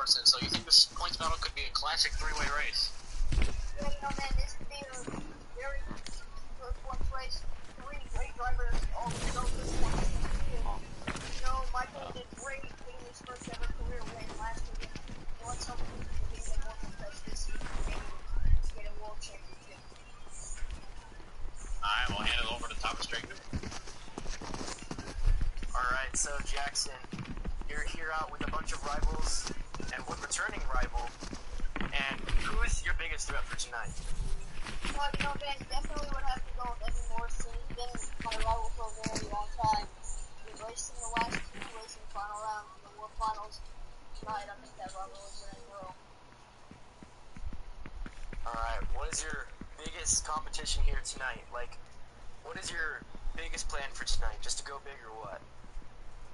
Morrison. So you think this points battle could be a classic three-way race? Yeah, you know, man, this could be a very good points race. Three great drivers all go this one. You know, Michael did great getting his first ever career win last weekend. Let's hope he can get even more success this season, maybe get a world championship. Alright, we'll hand it over to Thomas Drakeman. Alright, so Jackson, you're here out with a bunch of rivals and one returning rival. And who is your biggest threat for tonight? Well, you know, Ben, definitely would have to go with Evan Morrison. He's been my rival for a very long time. We've raced in the last two racing final rounds in the World Finals. Tonight, I think that rival is going to grow. Alright, what is your biggest competition here tonight? Like, what is your biggest plan for tonight? Just to go big or what?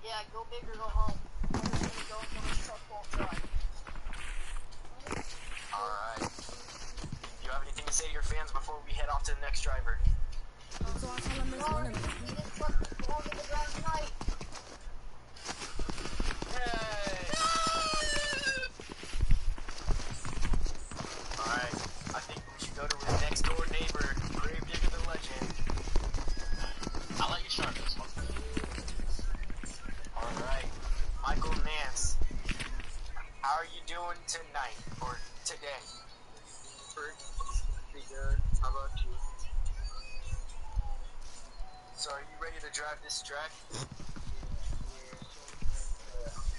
Yeah, go big or go home. I'm just going to go for this truck full drive. Alright. Do you have anything to say to your fans before we head off to the next driver? So I'll tell them this one. This truck belongs to the ground tonight. Yay! Alright, I think we should go to his next door neighbor, Gravedigger the Legend. I'll let you start this one. Alright, Michael Nance. How are you doing tonight, or today? Pretty good. How about you? So are you ready to drive this track? Yeah,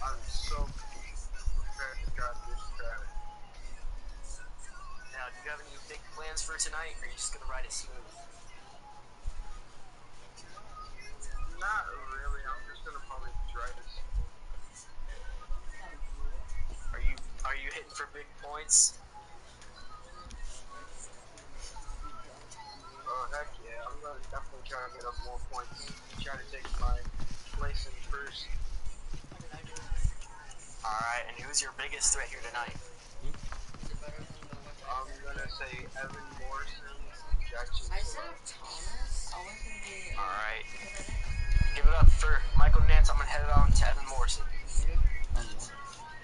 I'm so prepared to drive this track. Now, do you have any big plans for tonight, or are you just gonna ride it smooth? Not really. I'm just gonna probably drive it. Are you hitting for big points? Oh heck yeah! I'm gonna definitely try to get up more points. Try to take my place in first. Alright, and who's your biggest threat here tonight? I'm gonna say Evan Morrison, Jackson. Alright. Give it up for Michael Nance. I'm gonna head it on to Evan Morrison.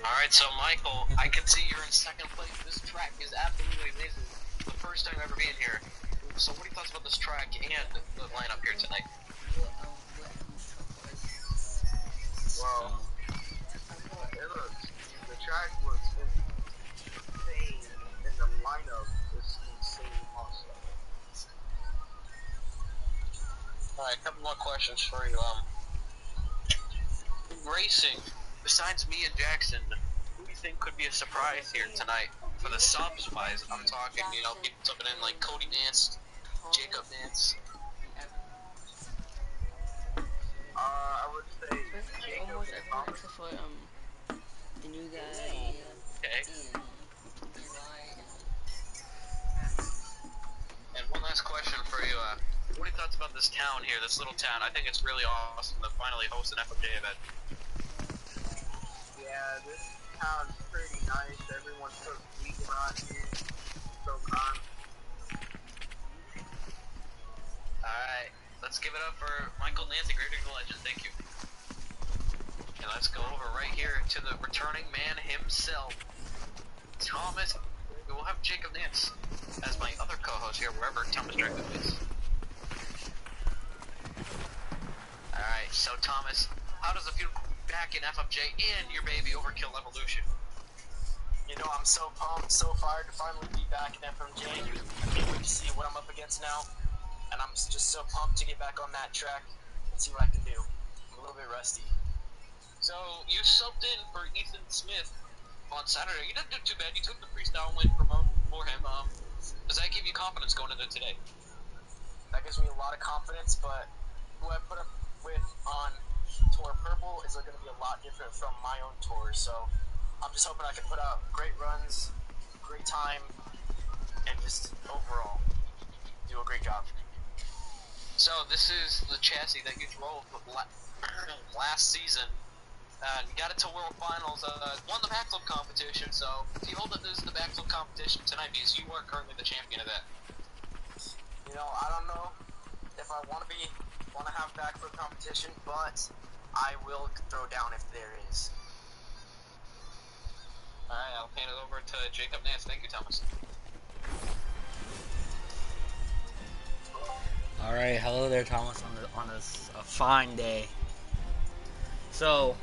Alright, so Michael, I can see you're in second place. This track is absolutely amazing. The first time ever being here. So what are your thoughts about this track and the lineup here tonight? Well, the track was insane, and the lineup is insane also. Alright, a couple more questions for you. Racing, besides me and Jackson, who do you think could be a surprise here tonight? For the subs wise, I'm talking, you know, people jumping in like Cody Nance, Jacob Nance. I would say Jacob almost everyone except for the new guy. Okay. And one last question for you. What are your thoughts about this town here, this little town? I think it's really awesome to finally host an FMJ event. Yeah, this town's pretty nice. Everyone's so sweet around here. So calm. Alright, let's give it up for Michael Nance, Gravedigger the Legend. Thank you. And let's go over right here to the returning man himself, Thomas. We will have Jacob Nance as my other co-host here, wherever Thomas Drakeman is. Alright, so Thomas, how does it feel back in FMJ and your baby Overkill Evolution? You know, I'm so pumped, so fired to finally be back in FMJ. I can't wait to see what I'm up against now. And I'm just so pumped to get back on that track and see what I can do. I'm a little bit rusty. So, you subbed in for Ethan Smith on Saturday. You didn't do too bad. You took the freestyle win for him. Does that give you confidence going into today? That gives me a lot of confidence, but who I put up with on Tour Purple is going to be a lot different from my own tour. So, I'm just hoping I can put out great runs, great time, and just overall do a great job. So this is the chassis that you drove last season. You got it to World Finals, won the backflip competition, so do you hold that this is the backflip competition tonight because you are currently the champion of that? You know, I don't know if I want to have backflip competition, but I will throw down if there is. over to Jacob Nance. Thank you, Thomas. All right, hello there, Thomas, on this a fine day. So,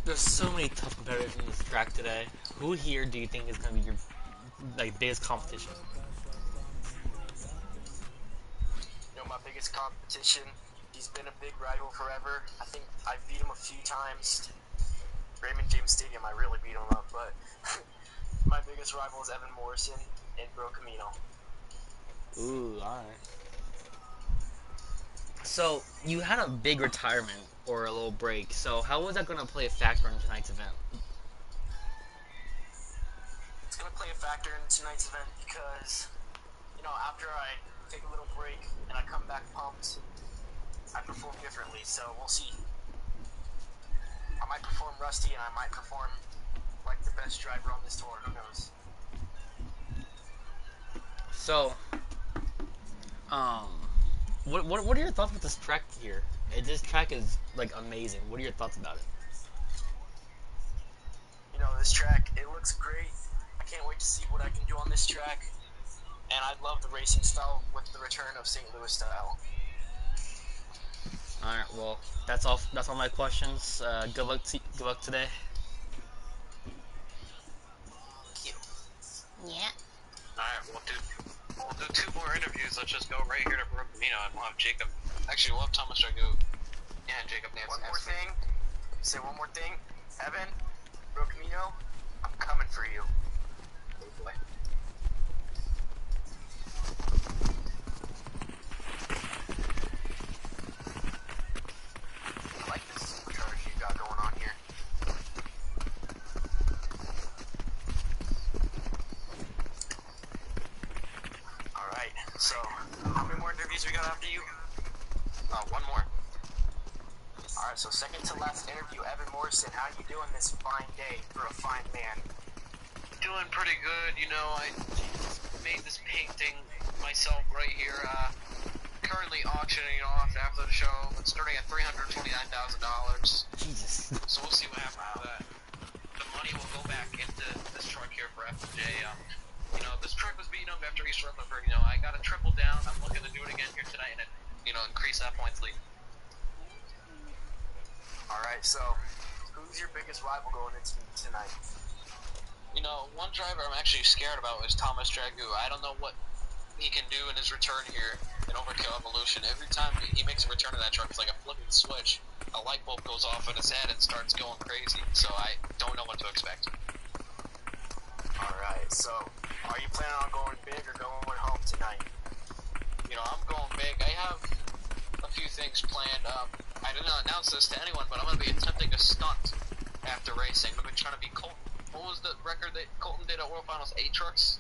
there's so many tough competitors in this track today. Who here do you think is going to be your biggest competition? You know, my biggest competition, he's been a big rival forever. I think I beat him a few times. Raymond James Stadium, I really beat him up, but my biggest rival is Evan Morrison and Bro Camino. Ooh, alright. So, you had a big retirement, or a little break, so how was that going to play a factor in tonight's event? It's going to play a factor in tonight's event because, you know, after I take a little break and I come back pumped, I perform differently, so we'll see. I might perform rusty and I might perform like the best driver on this tour, who knows? So, what are your thoughts with this track here? This track is amazing. What are your thoughts about it? You know, this track, it looks great. I can't wait to see what I can do on this track. And I love the racing style with the return of St. Louis style. All right, well, that's all. That's all my questions. Good luck today. Thank you. Yeah. Alright, we'll do 2 more interviews. Let's just go right here to Bro Camino, and we'll have Jacob. Actually, we'll have Thomas Dragoo. Yeah, and Jacob Nance. One more thing. Say one more thing. Evan, Bro Camino, I'm coming for you. Oh boy. I like this charge you got going on here. Alright, so how many more interviews we got after you? 1 more. Alright, so second to last interview, Evan Morrison, how you doing this fine day for a fine man? Doing pretty good. You know, I made this painting myself right here. Currently auctioning it off after the show. It's starting at $329,000. Jesus. So we'll see what happens with that. The money will go back into this truck here for FMJ. You know, this truck was beaten up after East Rutherford. You know, I got to triple down. I'm looking to do it again here tonight and, increase that points lead. Alright, so who's your biggest rival going into tonight? You know, one driver I'm actually scared about is Thomas Dragoo. I don't know what he can do in his return here in Overkill Evolution. Every time he makes a return to that truck, it's like a flipping switch. A light bulb goes off in his head and starts going crazy. So I don't know what to expect. Alright, so are you planning on going big or going home tonight? You know, I'm going big. I have a few things planned. I didn't announce this to anyone, but I'm going to be attempting a stunt after racing. I'm going to be trying to beat Colton. What was the record that Colton did at World Finals? 8 trucks?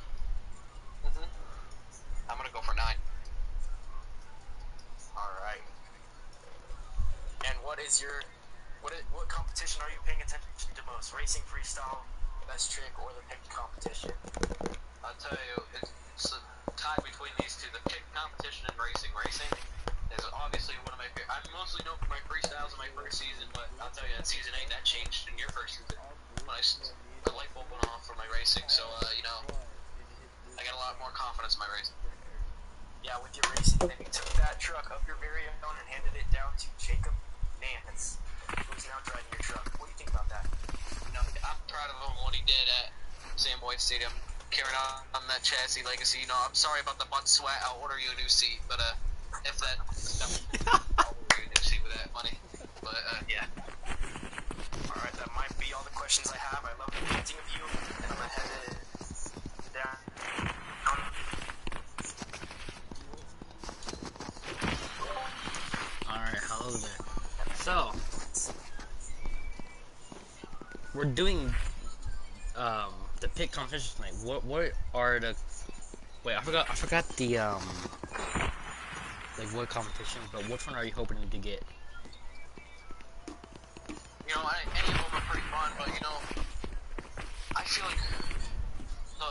I'm going to go for 9. Alright. And what competition are you paying attention to most? Racing, freestyle, best trick, or the pick competition? I'll tell you, it's a tie between these two. The pick competition and racing. Racing is obviously one of my favorite. I'm mostly known for my freestyles in my first season, but I'll tell you, in season 8, that changed in your first season. When the light bulb went off for my racing, so, I got a lot more confidence in my racing. Yeah, with your racing, then you took that truck up your very own and handed it down to Jacob Nance, who's now driving your truck. What do you think about that? You know, I'm proud of him, what he did at Samboy Stadium, carrying on that chassis legacy. You know, I'm sorry about the butt sweat. I'll order you a new seat, but if that, I'll order you a new seat with that money. But yeah. All right, that might be all the questions I have. I love the painting of you, and I'm gonna head it down. All right, hello there. So, we're doing the pick competition tonight. What are the? Wait, I forgot the what competition, but which one are you hoping to get? You know, any of them are pretty fun, but you know, I feel like the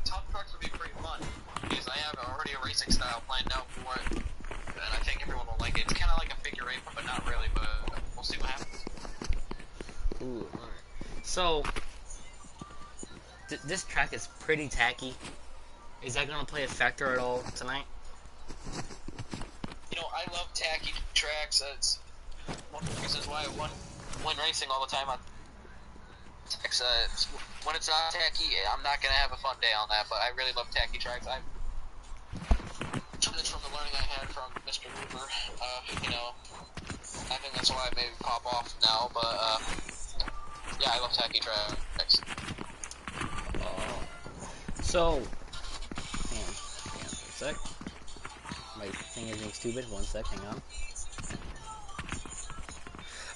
top trucks would be pretty fun because I have already a racing style planned out for it, and I think everyone will like it. It's kind of like a figure 8, but not really. But we'll see what happens. Ooh, alright. So, this track is pretty tacky. Is that gonna play a factor at all tonight? You know, I love tacky tracks. That's one of the reasons why I win racing all the time on tracks. When it's not tacky, I'm not gonna have a fun day on that. But I really love tacky tracks. I took this from the learning I had from Mr. Hoover. You know, I think that's why I maybe pop off now. But yeah, I love tacky tracks. So, hang on for a sec. My thing is being stupid. 1 sec, hang on.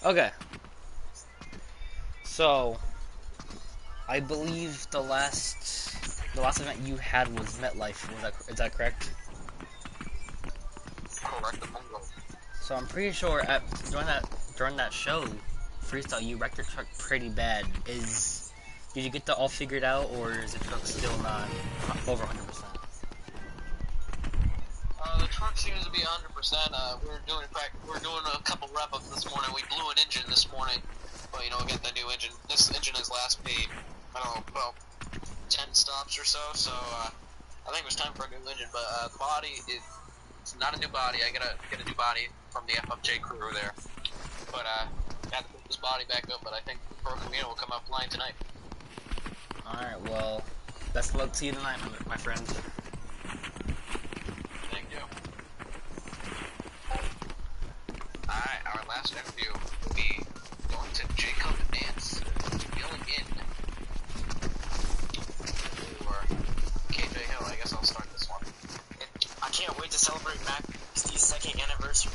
Okay. So, I believe the last event you had was MetLife. Is that correct? Correct. So I'm pretty sure during that show, freestyle, you wrecked your truck pretty bad. Did you get that all figured out, or is the truck still not over 100%? The truck seems to be 100%. We're doing a couple wrap-ups this morning. We blew an engine this morning, but you know, get the new engine. This engine has last me, I don't know, about 10 stops or so. So I think it was time for a new engine. But the body it's not a new body. I gotta get a new body from the FMJ crew there. But I have to put this body back up. But I think Pro Camino will come out flying tonight. All right, well, best of luck to you tonight, my friend. Thank you. Alright, our last interview will be going to Jacob Nance, filling in for KJ Hill. I guess I'll start this one. I can't wait to celebrate Max's second anniversary.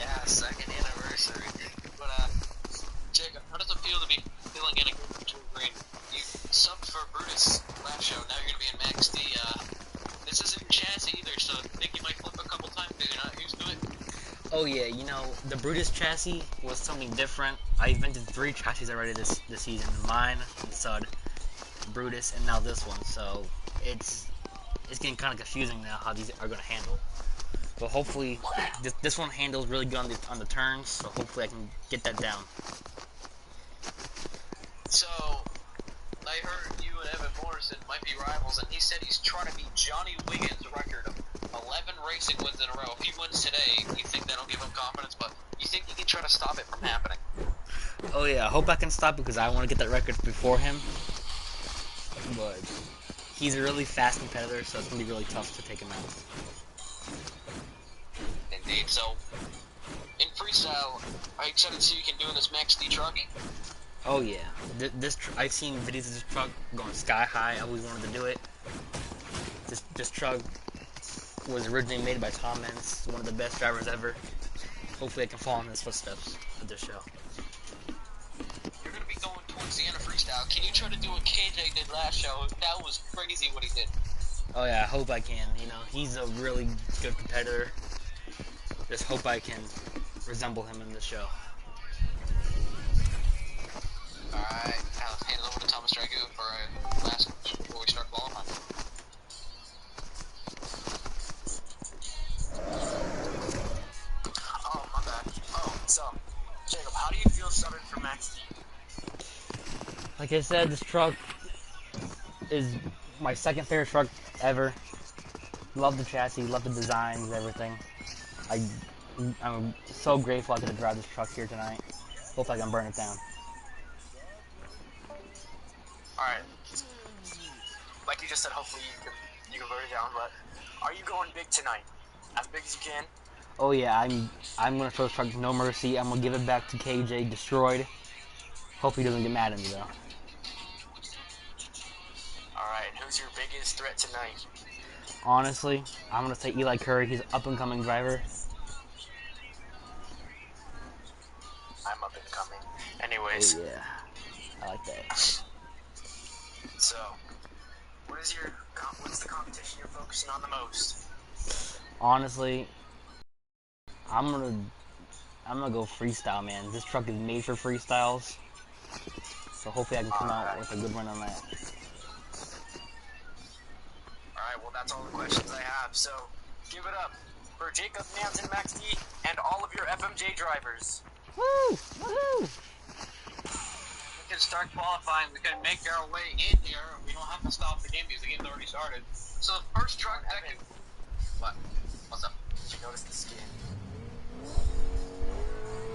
Yeah, second anniversary. But, Jacob, how does it feel to be filling in a green? You subbed for Brutus last show, now you're going to be in Max D. This isn't your chassis either, so I think you might flip a couple times because you're not used to it. Oh yeah, you know, the Brutus chassis was something different. I invented 3 chassis already this season. Mine, Sud, Brutus, and now this one. So it's getting kind of confusing now how these are going to handle. But hopefully this one handles really good on the turns. So hopefully I can get that down. So I heard you and Evan Morrison might be rivals, and he said he's trying to beat Johnny Wiggins' record of 11 racing wins in a row. If he wins today, you think that'll give him confidence, but you think he can try to stop it from happening? Oh yeah, I hope I can stop it because I want to get that record before him. But he's a really fast competitor, so it's going to be really tough to take him out. Indeed. So, in freestyle, are you excited to see what you can do in this Max D truck? Oh yeah, I've seen videos of this truck going sky high. I always wanted to do it. This truck was originally made by Tom Mentz, one of the best drivers ever. Hopefully I can follow in his footsteps at this show. You're going to be going towards the end of freestyle. Can you try to do what KJ did last show? That was crazy what he did. Oh yeah, I hope I can. You know, he's a really good competitor. Just hope I can resemble him in this show. Alright, now let's hand it over to Thomas Dragu for a last question before we start qualifying. Oh, my bad. Oh, so, Jacob, how do you feel subbing for Max D? Like I said, this truck is my second favorite truck ever. Love the chassis, love the designs, everything. I'm so grateful I get to drive this truck here tonight. Hope I can burn it down. Alright. Like you just said, hopefully you can burn it down, but are you going big tonight? As big as you can? Oh yeah, I'm gonna throw this truck no mercy. I'm gonna give it back to KJ destroyed. Hope he doesn't get mad at me though. Alright, who's your biggest threat tonight? Honestly, I'm gonna say Eli Curry. He's an up-and-coming driver. I'm up and coming. Anyways. Oh, yeah, I like that. So, what's the competition you're focusing on the most? Honestly, I'm gonna go freestyle, man. This truck is made for freestyles. So hopefully I can come out with a good run on that. Alright, well that's all the questions I have. So, give it up for Jacob Nance and Max D and all of your FMJ drivers. Woo! Woo! His start qualifying. We can make our way in here. We don't have to stop the game because the game's already started. So the first truck that can... What? What's up? Did you notice the skin?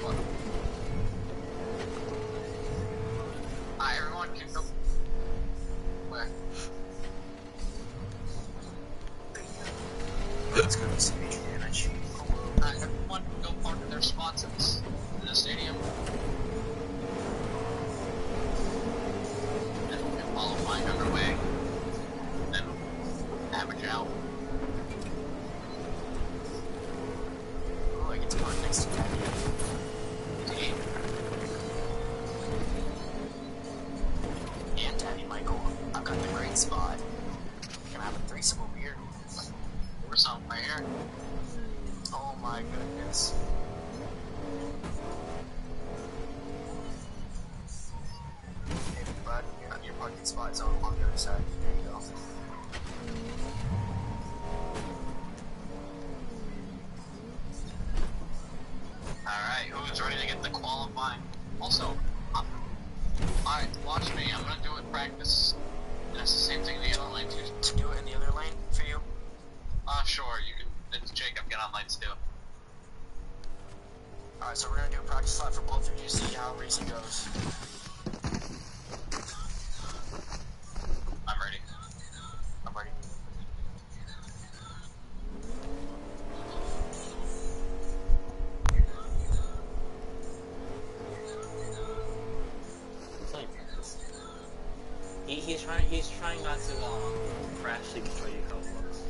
What? Alright, everyone can go... Where? Let's go to some major damage. Alright, everyone can go park in their spots in the stadium. And we'll get qualifying underway. Then average out. Oh, I get to park next to Daddy. Team. And Daddy Michael. I've got the great spot. Gonna have a threesome over here. Or something right here. Oh my goodness. Hey, bud, your parking spot is on the other side. There you go. Alright, who's ready to get the qualifying? Also, alright, watch me. I'm gonna do it in practice. And that's the same thing in the other lane too. To do it in the other lane for you? Sure, you can. It's Jacob, get on lights too. Alright, so we're gonna do a practice lap for both of you to see how racing goes. I'm ready. I'm ready. It's only practice. He's trying not to crash so he can show you how it looks.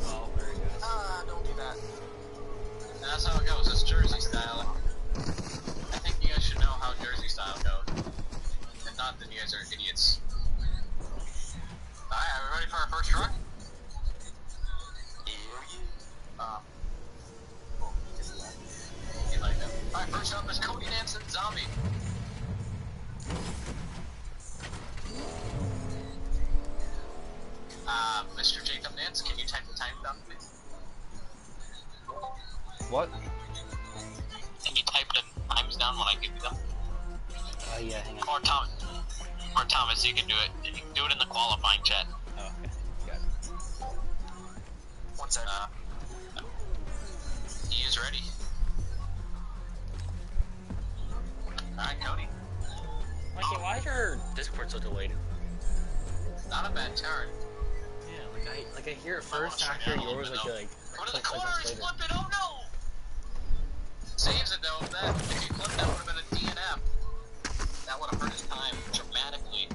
Oh, there he goes. Don't do that. And that's how it goes. It's Jersey style. I think you guys should know how Jersey style goes. If not, then you guys are idiots. Alright, are we ready for our first truck? You like that. Alright, first up is Cody Nansen Zombie. Mr. Jacob Nance, can you type the time down, please? What? Can you type the times down when I give you them? Yeah, hang on. Or Thomas, you can do it. You can do it in the qualifying chat. Oh, okay. Got it. One second. He is ready. Alright, Cody. Mikey, why is your Discord so delayed? Not a bad turn. Yeah, like I hear it first, and I hear yours like Go to the like corner, months he's later. flipping, oh no! Saves it though, if he flipped that would have been a DNF. That would have hurt his time dramatically.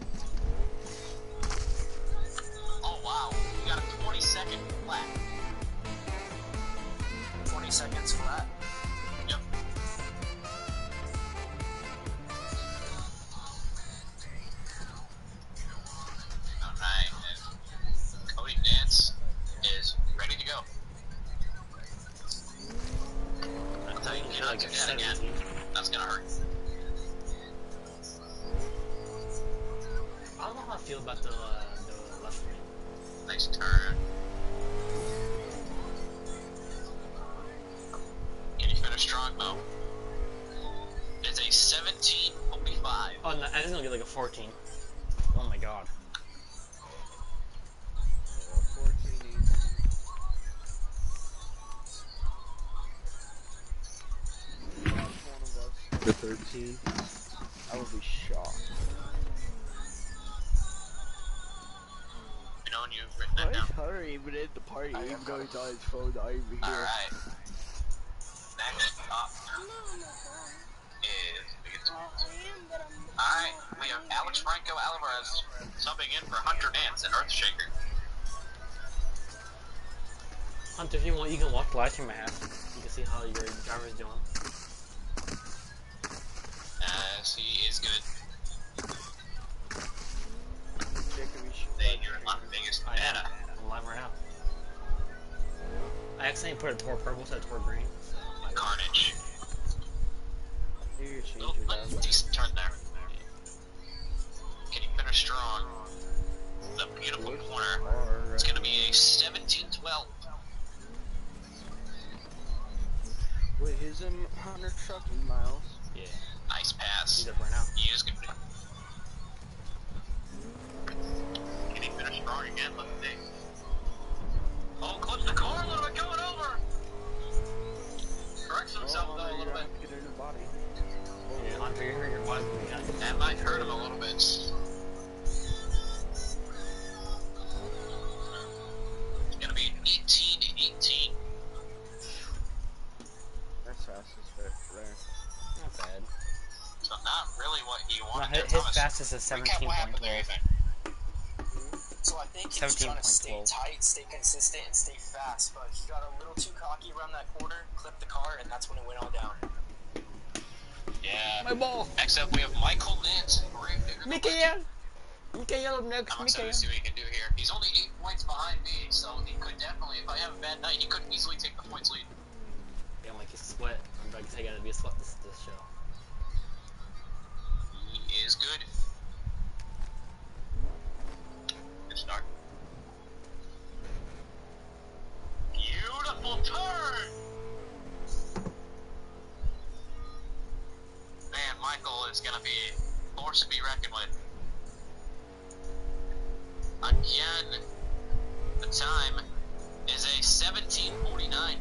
Oh wow, we got a 20-second flat. 20 seconds flat. Yep. Alright, and Cody Nance is ready to go. I'll tell you, you not do that again. That's gonna hurt. I don't know how I feel about the left lane. Nice turn. Can you finish strong though? It's a 17:45. Oh, no, I think it'll get like a 14. Oh my god. 14, 18. The 13. I would be shocked. You know when you've written that Why down. is Hunter even in the party? I Even am though he's on his phone, not even here. Alright. Next up is... Alright, we have Alex Franco Alvarez subbing in for Hunter Nance and Earthshaker. Hunter, if you want, you can watch the live stream I have. You can see how your driver's doing. As he is good. Jacob, you should Then you're on Vegas, I am. Nevada. I'm live right now. I accidentally put a Tor purple instead of Tor green. So Carnage. You can change Oh, it up. decent turn there. Can you finish strong? The beautiful corner. It's gonna be a 17-12. Wait, his 100 trucking miles. yeah, Nice pass. he's up right now. He is good. What? That might hurt him a little bit. It's gonna be 18-18. That's fastest there. Not bad. So not really what he No, wanted. his Thomas, fastest is recap what happened there, 17.12. Ethan. So I think he was trying to stay 17.12. tight, stay consistent, and stay fast, but he got a little too cocky around that corner, clipped the car, and that's when it went all down. Yeah. My ball. Next up, we have Michael Nance. Mikael up next. I'm excited to see what he can do here. He's only 8 points behind me, so he could definitely, if I have a bad night, he could easily take the points lead. Yeah, I'm like a sweat. I'm like, I gotta be a sweat this show. He is good. Good start. Beautiful turn! Man, Michael is gonna be a force to be reckoned with. Again, the time is a 17:49.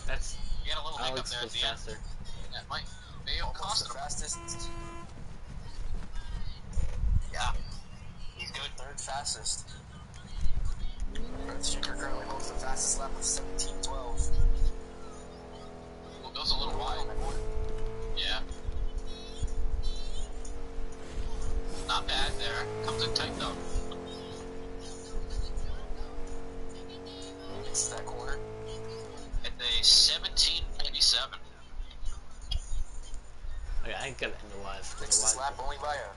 That's You got a little hiccup Alex there at was the end. faster. That might be a Almost cost the him. fastest. Yeah, he's good. Third fastest. Earthshaker currently holds the fastest lap of 17:12. Well, goes a little wide. Yeah. Not bad there. Comes in tight though. Gets to that corner. At a 17:47. Okay, I gotta end the live. Fixed this lap only by a